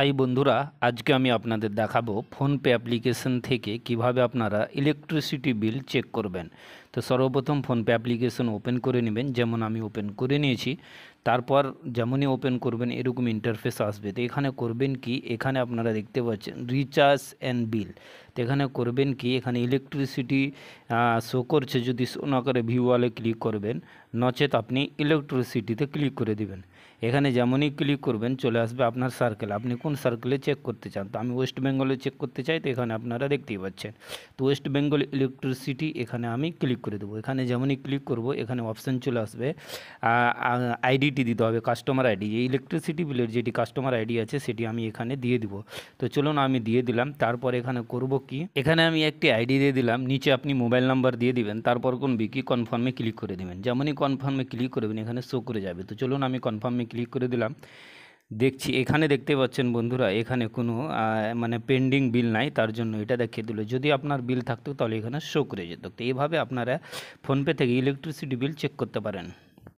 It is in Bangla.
হাই বন্ধুরা, আজকে আমি আপনাদের দেখাবো ফোনপে অ্যাপ্লিকেশন থেকে কিভাবে আপনারা ইলেকট্রিসিটি বিল চেক করবেন। তো সর্বপ্রথম ফোনপে অ্যাপ্লিকেশন ওপেন করে নেবেন, যেমন আমি ওপেন করে নিয়েছি। তারপর যেমনই ওপেন করবেন এরকম ইন্টারফেস আসবে। তো এখানে করবেন কি, এখানে আপনারা দেখতে পাচ্ছেন রিচার্জ অ্যান্ড বিল। তো এখানে করবেন কি, এখানে ইলেকট্রিসিটি শো করছে, যদি শো না করে ভিউ ওয়ালে ক্লিক করবেন, নচেত আপনি ইলেকট্রিসিটিতে ক্লিক করে দিবেন। এখানে যেমনই ক্লিক করবেন চলে আসবে আপনার সার্কেল, আপনি কোন সার্কেলে চেক করতে চান। তো আমি ওয়েস্ট বেঙ্গলে চেক করতে চাই, তো এখানে আপনারা দেখতেই পাচ্ছেন। তো ওয়েস্ট বেঙ্গল ইলেকট্রিসিটি এখানে আমি ক্লিক করে দেবো। এখানে যেমনই ক্লিক করব এখানে অপশান চলে আসবে, আইডিটি দিতে হবে, কাস্টমার আইডি। এই ইলেকট্রিসিটি বিলের যেটি কাস্টমার আইডি আছে সেটি আমি এখানে দিয়ে দিব। তো চলুন আমি দিয়ে দিলাম। তারপর এখানে করব কি, এখানে আমি একটি আইডি দিয়ে দিলাম, নিচে আপনি মোবাইল নাম্বার দিয়ে দিবেন। তারপর কোন বিকি কনফার্মে ক্লিক করে দেবেন। যেমনই কনফার্মে ক্লিক করবেন এখানে শো করে যাবে। তো চলুন আমি কনফার্মে ক্লিক করে দিলাম। দেখছি এখানে দেখতে পাচ্ছেন বন্ধুরা, এখানে কোনো মানে পেন্ডিং বিল নাই, তার জন্য এটা দেখিয়ে দিল। যদি আপনার বিল থাকতো তাহলে এখানে শো করে যেত। তো এইভাবে আপনারা ফোনপে থেকে ইলেকট্রিসিটি বিল চেক করতে পারেন।